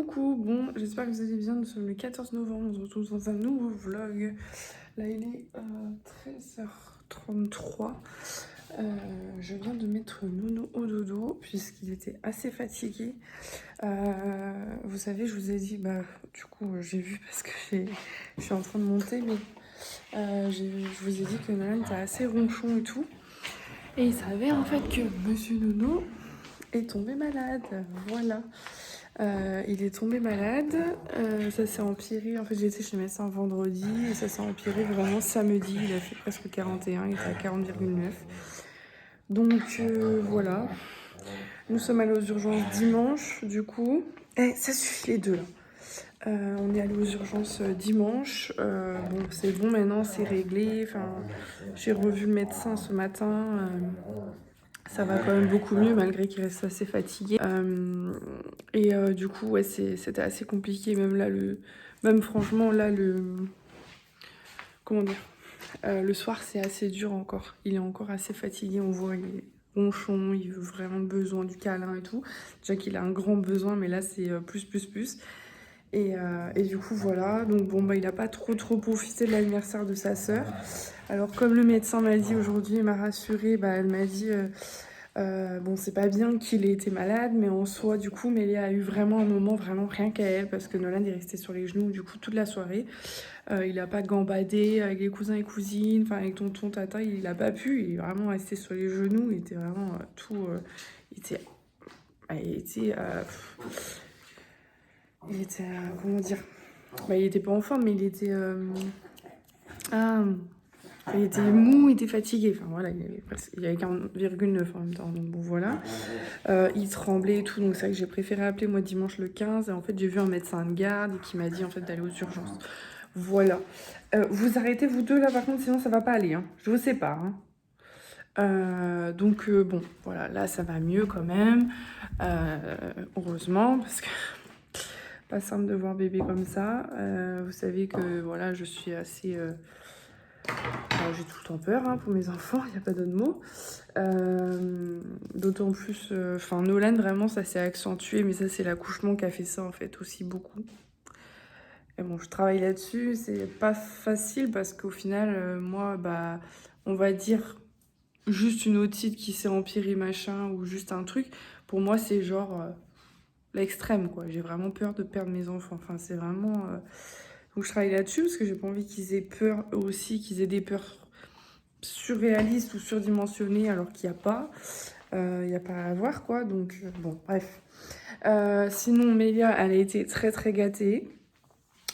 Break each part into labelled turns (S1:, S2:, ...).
S1: Coucou, bon, j'espère que vous allez bien. Nous sommes le 14 novembre, on se retrouve dans un nouveau vlog. Là, il est 13h33. Je viens de mettre Nono au dodo puisqu'il était assez fatigué. Vous savez, je vous ai dit, du coup, j'ai vu parce que je suis en train de monter, mais je vous ai dit que Nolan était assez ronchon et tout. Et il s'avère en fait que Monsieur Nono est tombé malade. Voilà. Il est tombé malade, ça s'est empiré. En fait, j'ai été chez le médecin vendredi et ça s'est empiré vraiment samedi. Il a fait presque 41, il était à 40,9. Donc voilà. Nous sommes allés aux urgences dimanche, du coup. Ça suffit les deux là. On est allé aux urgences dimanche. Bon, c'est bon maintenant, c'est réglé. Enfin, j'ai revu le médecin ce matin. Ça va quand même beaucoup mieux malgré qu'il reste assez fatigué. Du coup, ouais, c'était assez compliqué. Même là, même franchement, là, comment dire, le soir, c'est assez dur encore. Il est encore assez fatigué. On voit, il est ronchon. Il veut vraiment besoin du câlin et tout. Déjà qu'il a un grand besoin, mais là, c'est plus. Et du coup, voilà. Donc, bon, il a pas trop profité de l'anniversaire de sa sœur. Alors, comme le médecin m'a dit aujourd'hui, il m'a rassurée, elle m'a dit. Bon, c'est pas bien qu'il ait été malade, mais en soi, du coup, Mélia a eu vraiment un moment vraiment rien qu'à elle, parce que Nolan est resté sur les genoux, du coup, toute la soirée. Il a pas gambadé avec les cousins et cousines, enfin, avec tonton, tata, il a pas pu, il est vraiment resté sur les genoux, il était vraiment il était... comment dire? Il était pas en forme, mais il était... il était mou, il était fatigué. Enfin voilà, il avait 40,9 en même temps. Donc bon voilà. Il tremblait et tout. Donc c'est vrai que j'ai préféré appeler moi dimanche le 15. Et en fait, j'ai vu un médecin de garde qui m'a dit en fait d'aller aux urgences. Voilà. Vous arrêtez vous deux là par contre, sinon ça va pas aller. Hein. Je vous sépare. Bon, voilà, là ça va mieux quand même. Heureusement, parce que pas simple de voir bébé comme ça. Vous savez que voilà, je suis assez... j'ai tout le temps peur pour mes enfants, il n'y a pas d'autre mot. D'autant plus, Nolan, vraiment, ça s'est accentué, mais ça, c'est l'accouchement qui a fait ça, en fait, aussi beaucoup. Et bon, je travaille là-dessus, c'est pas facile parce qu'au final, moi, on va dire juste une otite qui s'est empirée, machin, ou juste un truc. Pour moi, c'est genre l'extrême, quoi. J'ai vraiment peur de perdre mes enfants. Enfin, c'est vraiment... Donc, je travaille là-dessus parce que j'ai pas envie qu'ils aient peur, eux aussi, qu'ils aient des peurs surréaliste ou surdimensionné alors qu'il n'y a pas. Il n'y a pas à avoir quoi. Donc bon, bref. Sinon, Mélia, elle a été très gâtée.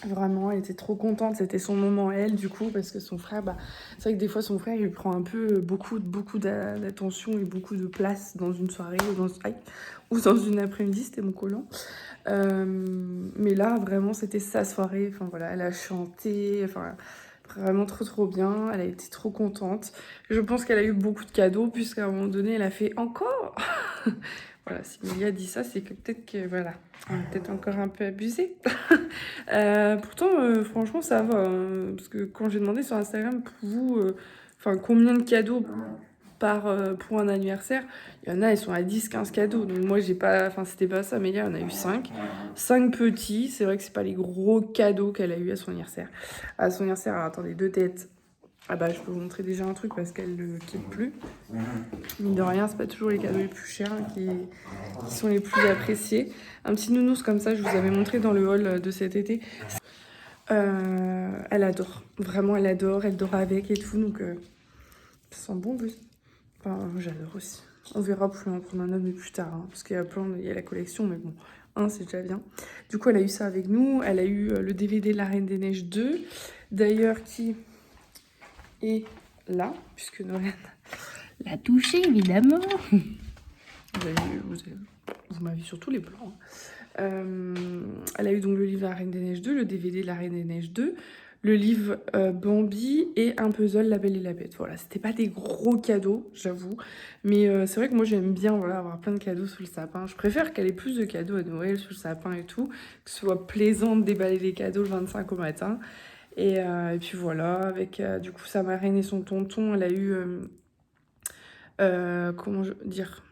S1: Vraiment, elle était trop contente. C'était son moment, elle, du coup, parce que son frère, c'est vrai que des fois, son frère, il prend un peu beaucoup d'attention et beaucoup de place dans une soirée ou dans une après-midi. C'était mon collant. Mais là, vraiment, c'était sa soirée. Enfin, voilà, elle a chanté. Enfin, vraiment trop bien. Elle a été trop contente. Je pense qu'elle a eu beaucoup de cadeaux, puisqu'à un moment donné, elle a fait encore. Voilà, si Mélia dit ça, c'est que peut-être que, voilà, on est peut-être encore un peu abusé. Pourtant, franchement, ça va. Parce que quand j'ai demandé sur Instagram pour vous, combien de cadeaux pour un anniversaire, il y en a, ils sont à 10-15 cadeaux. Donc moi, j'ai pas... Enfin, c'était pas ça, mais il y en a eu 5. 5 petits. C'est vrai que c'est pas les gros cadeaux qu'elle a eu à son anniversaire. À son anniversaire, alors, attendez, 2 têtes. Je peux vous montrer déjà un truc parce qu'elle ne quitte plus. Mine de rien, c'est pas toujours les cadeaux les plus chers qui sont les plus appréciés. Un petit nounours comme ça, je vous avais montré dans le haul de cet été. Elle adore. Vraiment, elle adore. Elle dort avec et tout. Donc, ça sent bon, oui. Enfin, j'adore aussi. On verra plus en prendre un autre, mais plus tard. Parce qu'il y a il y a la collection, mais bon, c'est déjà bien. Du coup, elle a eu ça avec nous. Elle a eu le DVD de La Reine des Neiges 2. D'ailleurs, qui est là, puisque Noël l'a touché, évidemment. Vous m'avez sur tous les plans. Elle a eu donc le livre La Reine des Neiges 2, le DVD de La Reine des Neiges 2, le livre Bambi et un puzzle La Belle et la Bête. Voilà, c'était pas des gros cadeaux, j'avoue. Mais c'est vrai que moi, j'aime bien avoir plein de cadeaux sous le sapin. Je préfère qu'elle ait plus de cadeaux à Noël sous le sapin et tout, que ce soit plaisant de déballer les cadeaux le 25 au matin. Et puis voilà, avec du coup sa marraine et son tonton, elle a eu... comment dire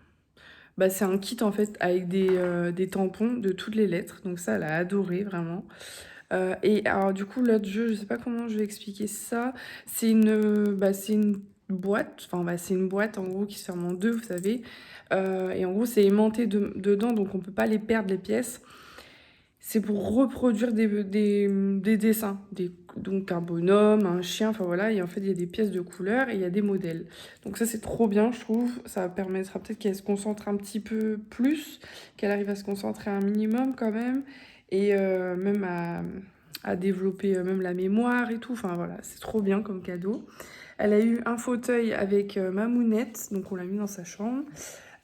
S1: Bah, c'est un kit en fait avec des tampons de toutes les lettres, donc ça elle a adoré vraiment. Et alors du coup l'autre jeu, je sais pas comment je vais expliquer ça, c'est une boîte, enfin bah, c'est une boîte en gros qui se ferme en deux, vous savez, et en gros c'est aimanté dedans, donc on peut pas les perdre les pièces. C'est pour reproduire des dessins, donc un bonhomme, un chien, enfin voilà, et en fait il y a des pièces de couleur et il y a des modèles. Donc ça c'est trop bien je trouve, ça permettra peut-être qu'elle se concentre un petit peu plus, qu'elle arrive à se concentrer un minimum quand même, et même à développer même la mémoire et tout, enfin voilà, c'est trop bien comme cadeau. Elle a eu un fauteuil avec Mamounette, donc on l'a mis dans sa chambre.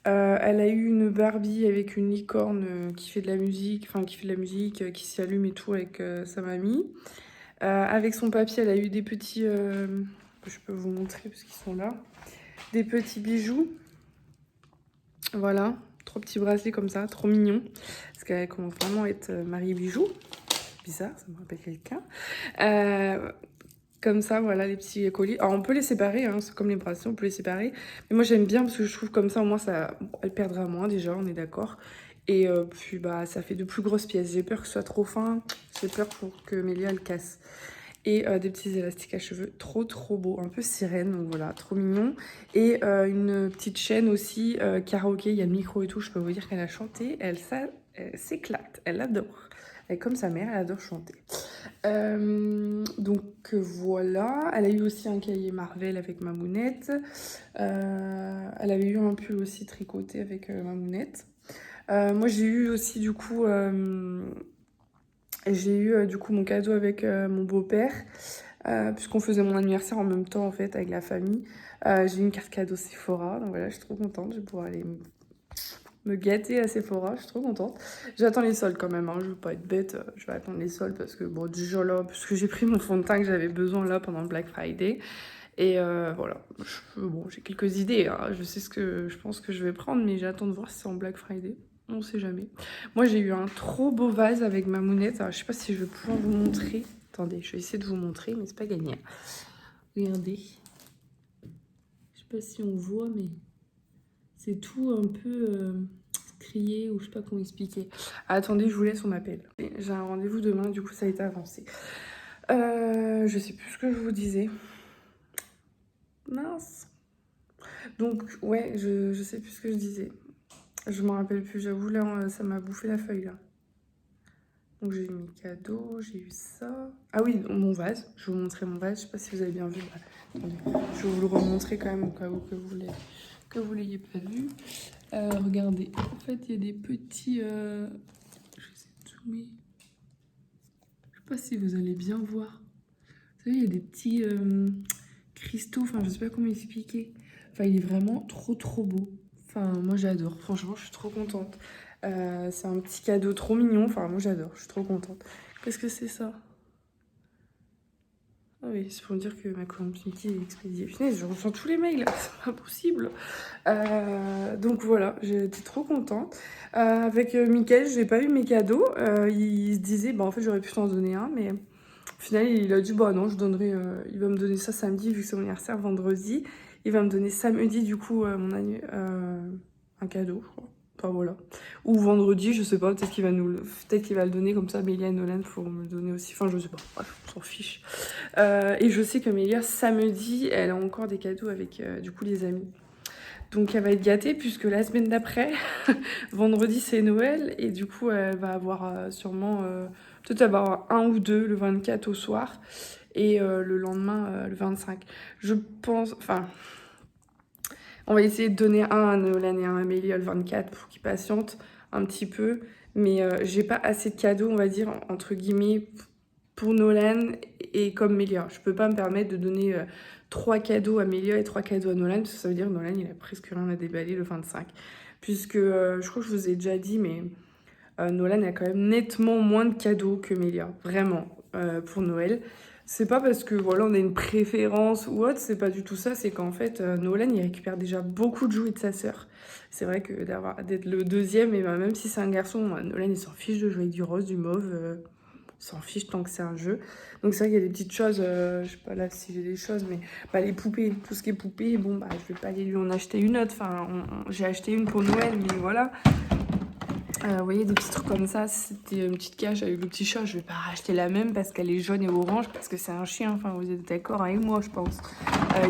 S1: Elle a eu une Barbie avec une licorne qui fait de la musique, enfin qui fait de la musique, qui s'allume et tout avec sa mamie. Avec son papier, elle a eu des petits, je peux vous montrer parce qu'ils sont là, des petits bijoux. Voilà, 3 petits bracelets comme ça, trop mignons. Parce qu'elle commence vraiment à être Marie Bijoux. Bizarre, ça me rappelle quelqu'un. Euh, Comme ça, voilà, les petits colis. Alors, on peut les séparer, hein, c'est comme les bracelets, on peut les séparer. Mais moi, j'aime bien parce que je trouve comme ça, au moins, ça, bon, elle perdra moins déjà, on est d'accord. Et puis, bah, ça fait de plus grosses pièces. J'ai peur que ce soit trop fin. J'ai peur pour que Mélia, elle casse. Et des petits élastiques à cheveux, trop trop beau, un peu sirène, donc voilà, trop mignon. Et une petite chaîne aussi, karaoké, il y a le micro et tout, je peux vous dire qu'elle a chanté, elle s'éclate, elle adore. Elle est comme sa mère, elle adore chanter. Donc voilà, elle a eu aussi un cahier Marvel avec Mamounette. Elle avait eu un pull aussi tricoté avec Mamounette. Moi j'ai eu aussi du coup mon cadeau avec mon beau-père, puisqu'on faisait mon anniversaire en même temps en fait avec la famille. J'ai eu une carte cadeau Sephora, donc voilà, je suis trop contente, je vais pouvoir aller me gâter à Sephora, je suis trop contente. J'attends les soldes quand même, hein, je veux pas être bête, je vais attendre les soldes parce que bon déjà là, parce que j'ai pris mon fond de teint que j'avais besoin là pendant le Black Friday. Et voilà, bon, j'ai quelques idées, hein, je sais ce que je pense que je vais prendre, mais j'attends de voir si c'est en Black Friday. On sait jamais. Moi, j'ai eu un trop beau vase avec ma mounette. Alors, je sais pas si je vais pouvoir vous montrer. Attendez, je vais essayer de vous montrer, mais c'est pas gagné. Regardez. Je sais pas si on voit, mais c'est tout un peu crié ou je sais pas comment expliquer. Ah, attendez, je vous laisse, on m'appelle. J'ai un rendez-vous demain, du coup, ça a été avancé. Je sais plus ce que je vous disais. Mince. Donc, ouais, je sais plus ce que je disais. Je m'en rappelle plus, j'avoue, là, ça m'a bouffé la feuille, là. Donc, j'ai eu mes cadeaux, j'ai eu ça. Ah oui, mon vase. Je vais vous montrer mon vase. Je sais pas si vous avez bien vu. Bah, attendez, je vais vous le remontrer quand même au cas où que vous l'ayez pas vu. Regardez, en fait, il y a des petits... Je vais essayer de zoomer. Je sais pas si vous allez bien voir. Vous savez, il y a des petits cristaux. Enfin, je sais pas comment expliquer. Enfin, il est vraiment trop, trop beau. Enfin, moi, j'adore. Franchement, je suis trop contente. C'est un petit cadeau trop mignon. Enfin, moi, j'adore. Je suis trop contente. Qu'est-ce que c'est ça? Ah oui, c'est pour me dire que ma community est expédiée. Punaise, je reçois tous les mails. C'est pas possible. Donc voilà, j'étais trop contente. Avec Mickaël, j'ai pas eu mes cadeaux. Il se disait, bah en fait, j'aurais pu t'en donner un, mais au final, il a dit, bah non, je donnerai. Il va me donner ça samedi, vu que c'est mon anniversaire vendredi. Il va me donner samedi, du coup, un cadeau, je crois. Enfin voilà. Ou vendredi, je sais pas, peut-être qu'il va le donner comme ça, Mélia et Nolan pour me le donner aussi. Enfin, je sais pas, bref, on s'en fiche. Et je sais que Mélia, samedi, elle a encore des cadeaux avec, du coup, les amis. Donc elle va être gâtée puisque la semaine d'après, vendredi, c'est Noël. Et du coup, elle va avoir sûrement, peut-être avoir un ou deux le 24 au soir. Et le lendemain, le 25. Je pense, enfin, on va essayer de donner un à Nolan et un à Amélie le 24 pour qu'ils patientent un petit peu. Mais j'ai pas assez de cadeaux, on va dire, entre guillemets, pour Nolan et comme Mélia. Je peux pas me permettre de donner 3 cadeaux à Mélia et 3 cadeaux à Nolan, parce que ça veut dire que Nolan, il a presque rien à déballer le 25. Puisque, je crois que je vous ai déjà dit, mais Nolan a quand même nettement moins de cadeaux que Mélia, vraiment, pour Noël. C'est pas parce que voilà, on a une préférence ou autre, c'est pas du tout ça, c'est qu'en fait, Nolan, il récupère déjà beaucoup de jouets de sa sœur. C'est vrai que d'être le deuxième, et ben, même si c'est un garçon, Nolan, il s'en fiche de jouer avec du rose, du mauve. s'en fiche tant que c'est un jeu. Donc c'est vrai qu'il y a des petites choses, je sais pas là si j'ai des choses, mais bah, les poupées, tout ce qui est poupées, bon bah je vais pas aller lui en acheter une autre. Enfin, j'ai acheté une pour Noël, mais voilà. Vous voyez, des petits trucs comme ça, c'était une petite cage avec le petit chat, je vais pas racheter la même parce qu'elle est jaune et orange, parce que c'est un chien, enfin vous êtes d'accord avec moi je pense.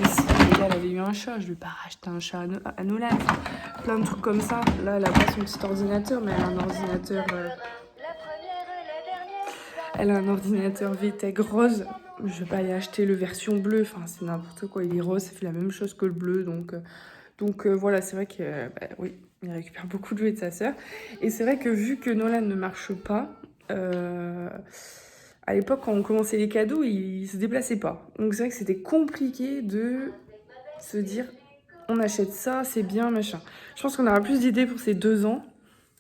S1: Ici, elle avait eu un chat, je vais pas racheter un chat à Nolan, enfin, plein de trucs comme ça. Là, elle a pas son petit ordinateur, mais elle a un ordinateur... Elle a un ordinateur VTech rose, je vais pas aller acheter le version bleue, enfin c'est n'importe quoi, il est rose, ça fait la même chose que le bleu, donc voilà, c'est vrai que, bah, oui, il récupère beaucoup de jouets de sa sœur. Et c'est vrai que vu que Nolan ne marche pas, à l'époque, quand on commençait les cadeaux, il se déplaçait pas. Donc c'est vrai que c'était compliqué de se dire, on achète ça, c'est bien, machin. Je pense qu'on aura plus d'idées pour ces 2 ans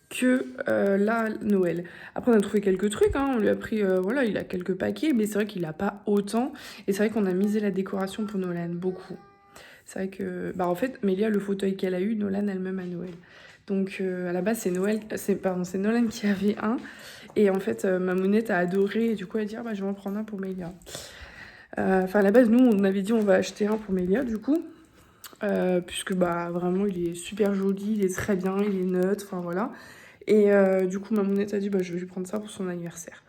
S1: que là, Noël. Après, on a trouvé quelques trucs, hein, on lui a pris, voilà, il a quelques paquets, mais c'est vrai qu'il a pas autant. Et c'est vrai qu'on a misé la décoration pour Nolan, beaucoup. C'est vrai que, bah en fait, Mélia, le fauteuil qu'elle a eu, Nolan elle-même à Noël. Donc à la base, c'est Nolan qui avait un. Et en fait, ma mounette a adoré. Et du coup, elle a dit, ah, bah, je vais en prendre un pour Mélia. Enfin, à la base, nous, on avait dit, on va acheter un pour Mélia, du coup. Puisque, bah, vraiment, il est super joli, il est très bien, il est neutre, enfin, voilà. Et du coup, ma mounette a dit, bah, je vais lui prendre ça pour son anniversaire.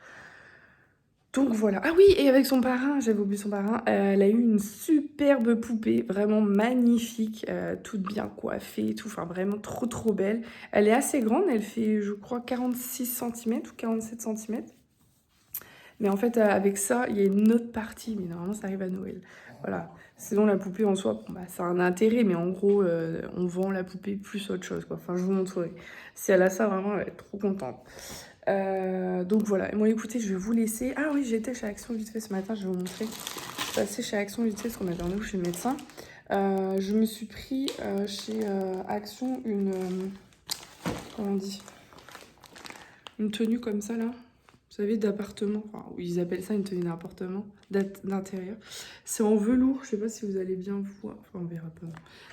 S1: Donc voilà. Ah oui, et avec son parrain, j'avais oublié son parrain, elle a eu une superbe poupée, vraiment magnifique, toute bien coiffée et tout, enfin vraiment trop trop belle. Elle est assez grande, elle fait je crois 46 cm ou 47 cm. Mais en fait, avec ça, il y a une autre partie, mais normalement ça arrive à Noël. Voilà. Sinon la poupée en soi, bon, bah, ça a un intérêt, mais en gros, on vend la poupée plus autre chose, quoi. Enfin, je vous montrerai. Si elle a ça, vraiment, elle va être trop contente. Donc voilà, bon écoutez, je vais vous laisser. Ah oui, j'étais chez Action vite fait ce matin, je vais vous montrer. Je suis passée chez Action vite fait parce qu'on avait rendez-vous chez le médecin. Je me suis pris chez Action une... comment on dit, une tenue comme ça là. Vous savez, d'appartement. Enfin, ils appellent ça une tenue d'appartement, d'intérieur. C'est en velours, je sais pas si vous allez bien voir. Enfin, on verra pas.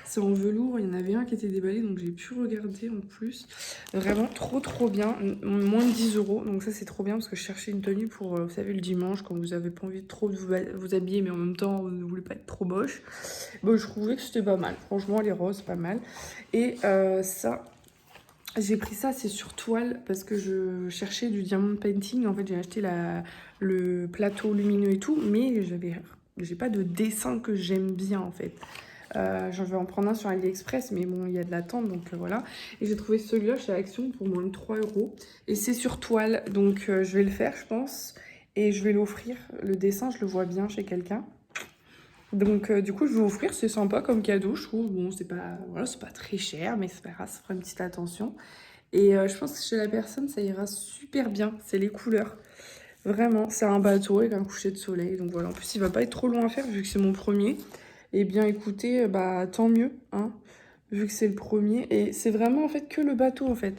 S1: C'est en velours, il y en avait un qui était déballé, donc j'ai pu regarder en plus. Vraiment trop trop bien, moins de 10 €. Donc ça c'est trop bien parce que je cherchais une tenue pour, vous savez, le dimanche, quand vous avez pas envie de trop vous habiller, mais en même temps vous ne voulez pas être trop moche. Bon, je trouvais que c'était pas mal. Franchement, les roses, pas mal. Et ça... J'ai pris ça, c'est sur toile, parce que je cherchais du diamond painting. En fait, j'ai acheté le plateau lumineux et tout, mais j'ai pas de dessin que j'aime bien, en fait. J'en vais en prendre un sur AliExpress, mais bon, il y a de l'attente, donc voilà. Et j'ai trouvé celui-là chez Action pour moins de 3 €. Et c'est sur toile, donc je vais le faire, je pense. Et je vais l'offrir. Le dessin, je le vois bien chez quelqu'un. Donc du coup, je vais offrir, c'est sympa comme cadeau, je trouve. Bon, c'est pas, voilà, c'est pas très cher, mais c'est pas grave, ça fera une petite attention. Et je pense que chez la personne, ça ira super bien. C'est les couleurs. Vraiment, c'est un bateau avec un coucher de soleil. Donc voilà, en plus, il va pas être trop long à faire vu que c'est mon premier. Eh bien, écoutez, bah tant mieux, hein, vu que c'est le premier. Et c'est vraiment en fait que le bateau, en fait.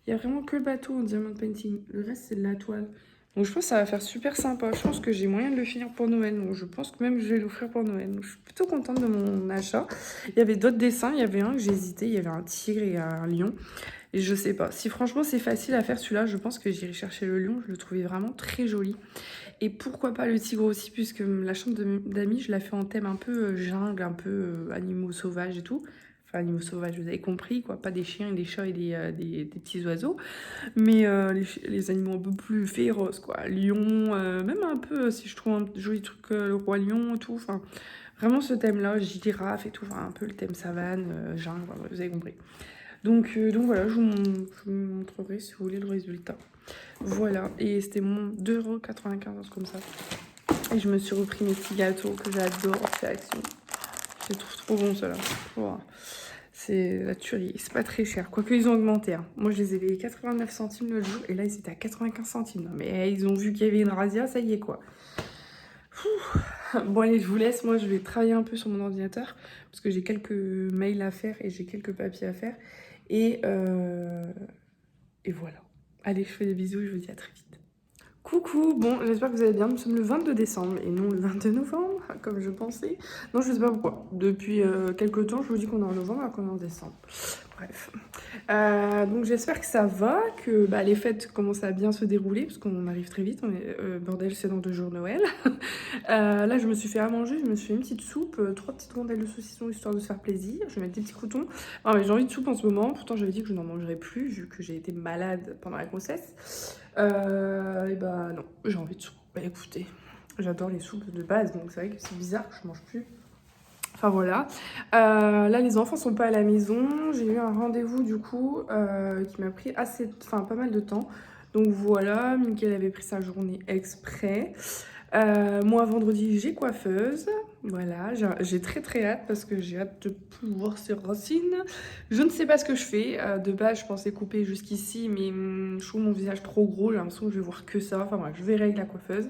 S1: Il y a vraiment que le bateau en diamond painting. Le reste, c'est de la toile. Donc je pense que ça va faire super sympa. Je pense que j'ai moyen de le finir pour Noël. Donc je pense que même je vais l'offrir pour Noël. Donc je suis plutôt contente de mon achat. Il y avait d'autres dessins. Il y avait un que j'hésitais. Il y avait un tigre et un lion. Et je sais pas. Si franchement c'est facile à faire celui-là, je pense que j'irai chercher le lion. Je le trouvais vraiment très joli. Et pourquoi pas le tigre aussi, puisque la chambre d'amis, je la fais en thème un peu jungle, un peu animaux sauvages et tout. Enfin, animaux sauvages, vous avez compris, quoi. Pas des chiens, des chats et des petits oiseaux. Mais les animaux un peu plus féroces, quoi. Lion, même un peu, si je trouve un joli truc, le roi lion et tout. Enfin, vraiment ce thème-là, girafe et tout. Enfin, un peu le thème savane, jungle, voilà, vous avez compris. Donc voilà, je vous montrerai si vous voulez le résultat. Voilà, et c'était mon 2,95 €, comme ça. Et je me suis repris mes petits gâteaux que j'adore chez Action. Je les trouve trop bons, ceux-là. Wow. C'est la tuerie. C'est pas très cher. Quoique, ils ont augmenté. Hein. Moi, je les ai payés 89 centimes le jour. Et là, ils étaient à 95 centimes. Non, mais ils ont vu qu'il y avait une razzia, ça y est, quoi. Bon, allez, je vous laisse. Moi, je vais travailler un peu sur mon ordinateur. Parce que j'ai quelques mails à faire et j'ai quelques papiers à faire. Et voilà. Allez, je fais des bisous et je vous dis à très vite. Coucou, bon, j'espère que vous allez bien. Nous sommes le 22 décembre et non le 22 novembre, comme je pensais. Non, je sais pas pourquoi. Depuis quelques temps, je vous dis qu'on est en novembre alors qu'on est en décembre. Bref. Donc j'espère que ça va, que les fêtes commencent à bien se dérouler, parce qu'on arrive très vite, bordel, c'est dans 2 jours Noël. Là, je me suis fait à manger, je me suis fait une petite soupe, 3 petites rondelles de saucisson, histoire de se faire plaisir. Je vais mettre des petits croutons. Non, mais j'ai envie de soupe en ce moment, pourtant j'avais dit que je n'en mangerais plus, vu que j'ai été malade pendant la grossesse. Et non, j'ai envie de soupe. Écoutez, j'adore les soupes de base, donc c'est vrai que c'est bizarre que je mange plus. Enfin voilà. Là, les enfants sont pas à la maison. J'ai eu un rendez-vous du coup qui m'a pris pas mal de temps. Donc voilà, Mickaël avait pris sa journée exprès. Moi, vendredi, j'ai coiffeuse. Voilà, j'ai très très hâte parce que j'ai hâte de pouvoir ses racines. Je ne sais pas ce que je fais. De base, je pensais couper jusqu'ici, mais je trouve mon visage trop gros. J'ai l'impression que je vais voir que ça. Enfin bref, je verrai avec la coiffeuse.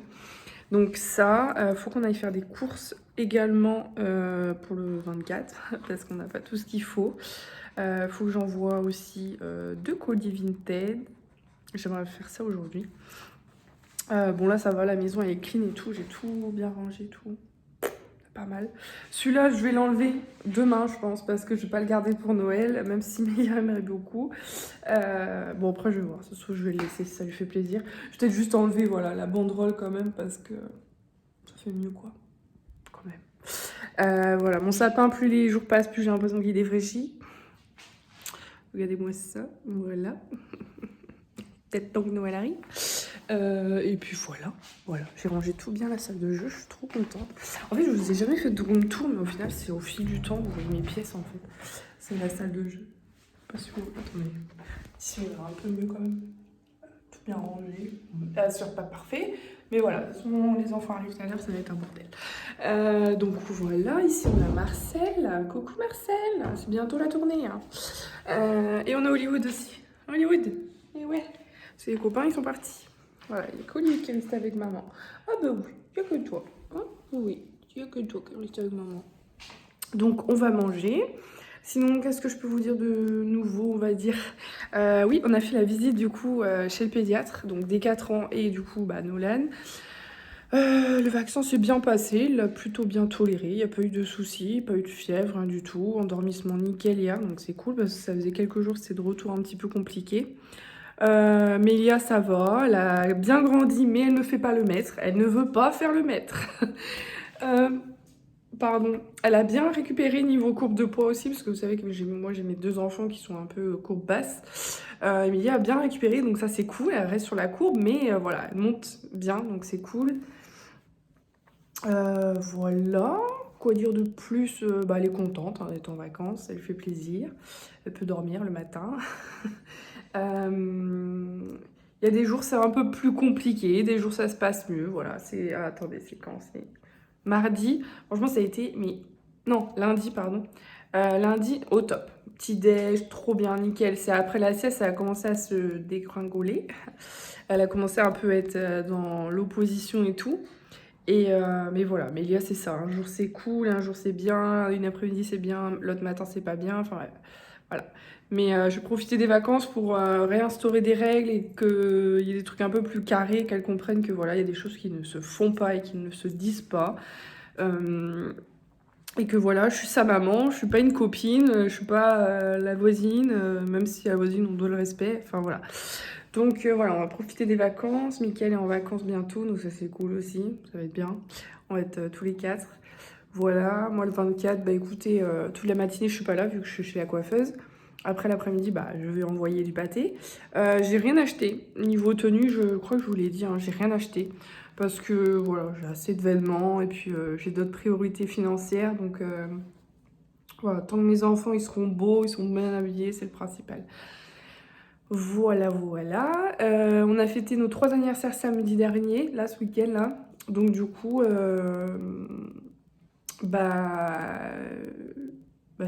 S1: Donc ça, faut qu'on aille faire des courses également pour le 24 parce qu'on n'a pas tout ce qu'il faut. Faut que j'envoie aussi 2 colis Vinted. J'aimerais faire ça aujourd'hui. Bon là ça va, la maison elle est clean et tout, j'ai tout bien rangé, tout. Pas mal. Celui-là, je vais l'enlever demain, je pense, parce que je vais pas le garder pour Noël, même si Melia aimerait beaucoup. Bon, après, je vais voir. Ça se trouve, je vais le laisser si ça lui fait plaisir. Je vais peut-être juste enlever, voilà, la banderole quand même, parce que ça fait mieux, quoi. Quand même. Voilà, mon sapin, plus les jours passent, plus j'ai l'impression qu'il défraîchit. Regardez-moi ça. Voilà. Peut-être tant que Noël arrive. Et puis voilà, j'ai rangé tout bien la salle de jeu, je suis trop contente. En fait, je vous ai jamais fait de room tour, mais au final, c'est au fil du temps, vous voyez mes pièces en fait. C'est la salle de jeu. Pas si vous... Attendez, ici on verra un peu mieux quand même. Tout bien rangé. Bien sûr, pas parfait, mais voilà, de toute façon, les enfants arrivent tout à l'heure, ça va être un bordel. Donc voilà, ici on a Marcel. Coucou Marcel, c'est bientôt la tournée. Hein. Et on a Hollywood aussi. Hollywood, et ouais, c'est les copains, ils sont partis. Voilà, il n'y a qu'Olivier qui reste avec maman. Ah bah oui, il n'y a que toi. Hein, oui, il n'y a que toi qui reste avec maman. Donc on va manger. Sinon, qu'est-ce que je peux vous dire de nouveau, on va dire oui, on a fait la visite du coup chez le pédiatre, donc des 4 ans et du coup Nolan. Le vaccin s'est bien passé, il l'a plutôt bien toléré, il n'y a pas eu de soucis, pas eu de fièvre, rien du tout. Endormissement nickel hier, donc c'est cool parce que ça faisait quelques jours que c'était de retour un petit peu compliqué. Mélia, ça va, elle a bien grandi, mais elle ne fait pas le maître. Elle ne veut pas faire le maître. Pardon. Elle a bien récupéré niveau courbe de poids aussi, parce que vous savez que moi j'ai mes 2 enfants qui sont un peu courbe basse. Mélia a bien récupéré, donc ça c'est cool. Elle reste sur la courbe, mais voilà, elle monte bien, donc c'est cool. Voilà. Quoi dire de plus? Elle est contente hein, d'être en vacances, ça lui fait plaisir. Elle peut dormir le matin. Il y a des jours c'est un peu plus compliqué, des jours ça se passe mieux, voilà. Attendez, c'est quand? C'est mardi. Franchement, ça a été... Non, lundi, pardon. Lundi, au top. Petit-déj, trop bien, nickel. C'est après la sieste, ça a commencé à se dégringoler. Elle a commencé un peu à être dans l'opposition et tout. Mais voilà, Mélia, c'est ça. Un jour, c'est cool, un jour, c'est bien. Une après-midi, c'est bien. L'autre matin, c'est pas bien. Enfin, voilà. Mais je vais profiter des vacances pour réinstaurer des règles et qu'il y ait des trucs un peu plus carrés, qu'elles comprennent que voilà, il y a des choses qui ne se font pas et qui ne se disent pas. Et que voilà, je suis sa maman, je suis pas une copine, je suis pas la voisine, même si à la voisine on doit le respect. Enfin voilà. Donc voilà, on va profiter des vacances. Mickaël est en vacances bientôt, donc ça c'est cool aussi, ça va être bien. On va être tous les 4. Voilà, moi le 24, écoutez, toute la matinée je suis pas là vu que je suis chez la coiffeuse. Après l'après-midi, je vais envoyer du pâté. J'ai rien acheté. Niveau tenue, je crois que je vous l'ai dit, hein, j'ai rien acheté. Parce que voilà, j'ai assez de vêtements et puis j'ai d'autres priorités financières. Donc voilà, tant que mes enfants ils seront beaux, ils sont bien habillés, c'est le principal. Voilà, voilà. On a fêté nos 3 anniversaires samedi dernier, là, ce week-end, là. Donc du coup,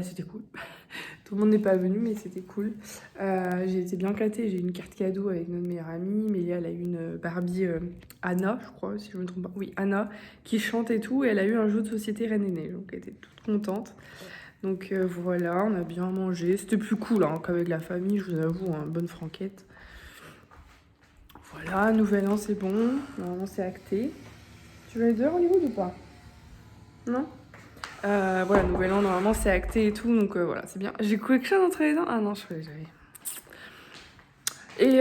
S1: c'était cool. Tout le monde n'est pas venu, mais c'était cool. J'ai été bien gâtée. J'ai eu une carte cadeau avec notre meilleure amie. Mélia, elle a eu une Barbie Anna, je crois, si je me trompe pas. Oui, Anna, qui chante et tout. Et elle a eu un jeu de société Reine et Neiges. Donc elle était toute contente. Donc voilà, on a bien mangé. C'était plus cool hein, qu'avec la famille, je vous avoue, hein, bonne franquette. Voilà, nouvel an, c'est bon. Normalement, c'est acté. Tu veux aller dehors, Hollywood, ou pas? Non? Voilà, Nouvel An, normalement, c'est acté et tout, donc voilà, c'est bien. J'ai quelque chose entre les dents? Ah non, je croyais que j'avais... Et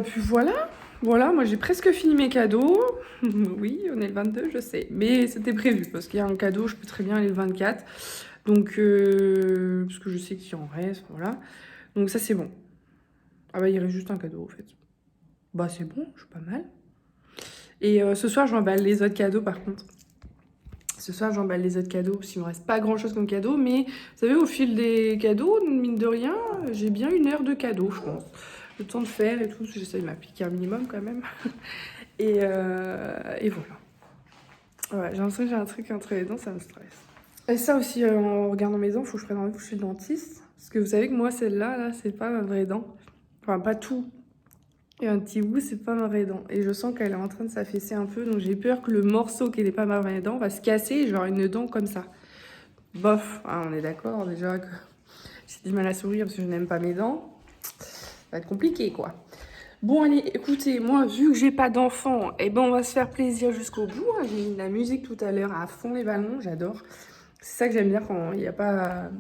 S1: puis voilà, voilà, moi j'ai presque fini mes cadeaux. Oui, on est le 22, je sais, mais c'était prévu, parce qu'il y a un cadeau, je peux très bien aller le 24. Donc, parce que je sais qu'il en reste, voilà. Donc ça, c'est bon. Ah bah, il reste juste un cadeau, en fait. Bah, c'est bon, je suis pas mal. Et ce soir, j'emballe les autres cadeaux, par contre. Ce soir, j'emballe les autres cadeaux, parce qu'il me reste pas grand-chose comme cadeau. Mais, vous savez, au fil des cadeaux, mine de rien, j'ai bien 1 heure de cadeaux, je pense. Le temps de faire et tout, j'essaie de m'appliquer un minimum, quand même. Et voilà. Ouais, j'ai l'impression que j'ai un truc entre les dents, ça me stresse. Et ça aussi, en regardant mes dents, faut que je prenne rendez-vous chez le dentiste. Parce que vous savez que moi, celle-là, là, c'est pas ma vraie dent. Enfin, pas tout. Il y a un petit bout, c'est pas ma vraie dent. Et je sens qu'elle est en train de s'affaisser un peu. Donc j'ai peur que le morceau qui n'est pas ma vraie dent va se casser et je vais avoir une dent comme ça. Bof, ah, on est d'accord déjà que j'ai du mal à sourire parce que je n'aime pas mes dents. Ça va être compliqué, quoi. Bon, allez, écoutez, moi, vu que j'ai pas d'enfant, eh ben, on va se faire plaisir jusqu'au bout. J'ai mis de la musique tout à l'heure à fond les ballons, j'adore. C'est ça que j'aime bien quand il n'y a pas...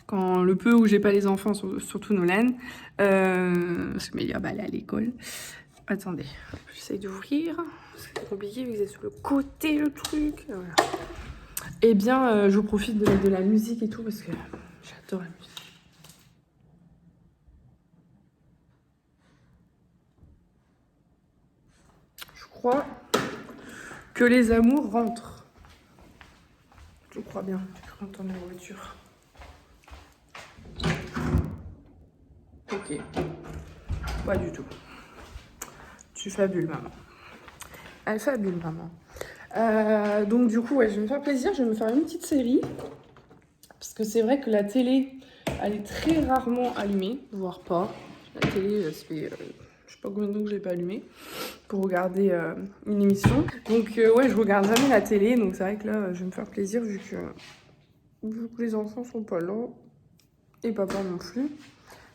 S1: Quand le peu où j'ai pas les enfants, surtout Nolan. Parce que Mélia, bah, elle est à l'école. Attendez, j'essaye d'ouvrir. C'est compliqué vu que c'est sur le côté le truc. Voilà. Eh bien, je profite de mettre de la musique et tout parce que j'adore la musique. Je crois que les amours rentrent. Je crois bien. Je crois entendre la voiture. Ok. Pas du tout. Tu fabules, maman. Elle fabule, maman. Donc du coup, ouais, je vais me faire plaisir. Je vais me faire une petite série. Parce que c'est vrai que la télé, elle est très rarement allumée, voire pas. La télé, ça fait je sais pas combien de temps que je l'ai pas allumée pour regarder une émission. Donc ouais, je regarde jamais la télé. Donc c'est vrai que là, je vais me faire plaisir vu que les enfants sont pas là. Et papa non plus.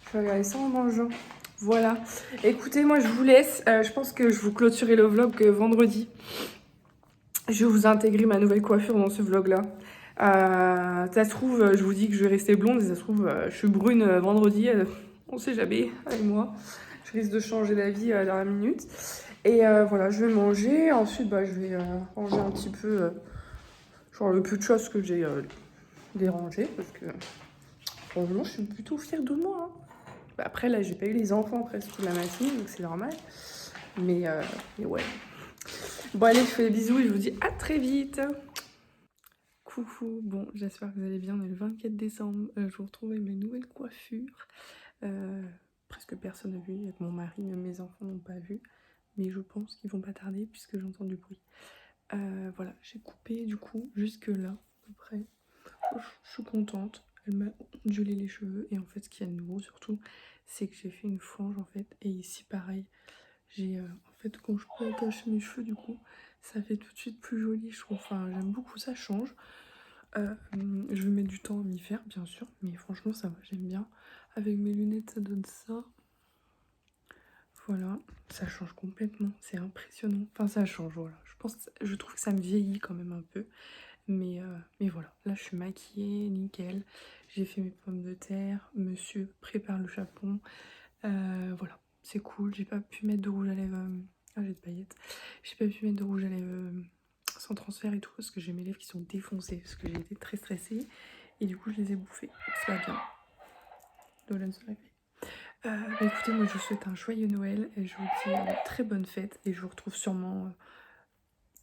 S1: Je vais regarder ça en mangeant. Voilà. Écoutez, moi je vous laisse. Je pense que je vous clôturerai le vlog vendredi. Je vais vous intégrer ma nouvelle coiffure dans ce vlog-là. Ça se trouve, je vous dis que je vais rester blonde. Ça se trouve, je suis brune vendredi. On sait jamais, avec moi. Je risque de changer d'avis à la minute. Et voilà, je vais manger. Ensuite, bah, je vais ranger un petit peu, genre le peu de choses que j'ai dérangées. Parce que, franchement, je suis plutôt fière de moi. Hein. Bah, après, là, j'ai pas eu les enfants presque toute la matinée, donc c'est normal. Mais ouais. Bon, allez, je fais des bisous et je vous dis à très vite. Coucou, bon, j'espère que vous allez bien. On est le 24 décembre. Je vous retrouve avec ma nouvelle coiffure. Presque personne n'a vu, avec mon mari, même mes enfants n'ont pas vu. Mais je pense qu'ils vont pas tarder puisque j'entends du bruit. Voilà, j'ai coupé du coup jusque là, à peu près. Je suis contente. Elle m'a ondulé les cheveux. Et en fait, ce qu'il y a de nouveau surtout, c'est que j'ai fait une frange en fait. Et ici, pareil, j'ai en fait, quand je peux attacher mes cheveux, du coup, ça fait tout de suite plus joli, je trouve. Enfin, j'aime beaucoup, ça change. Je vais mettre du temps à m'y faire, bien sûr, mais franchement, ça va, j'aime bien. Avec mes lunettes, ça donne ça. Voilà, ça change complètement, c'est impressionnant. Enfin, ça change, voilà. Je trouve que ça me vieillit quand même un peu. Mais voilà, là, je suis maquillée, nickel. J'ai fait mes pommes de terre. Monsieur prépare le chapon. Voilà, c'est cool. J'ai pas pu mettre de rouge à lèvres. Ah, j'ai de paillettes. J'ai pas pu mettre de rouge à lèvres sans transfert et tout parce que j'ai mes lèvres qui sont défoncées parce que j'ai été très stressée et du coup je les ai bouffées. C'est pas bien. Dolan se la fait. Bah écoutez, moi je vous souhaite un joyeux Noël et je vous dis une très bonne fête et je vous retrouve sûrement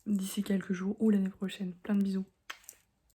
S1: d'ici quelques jours ou l'année prochaine. Plein de bisous.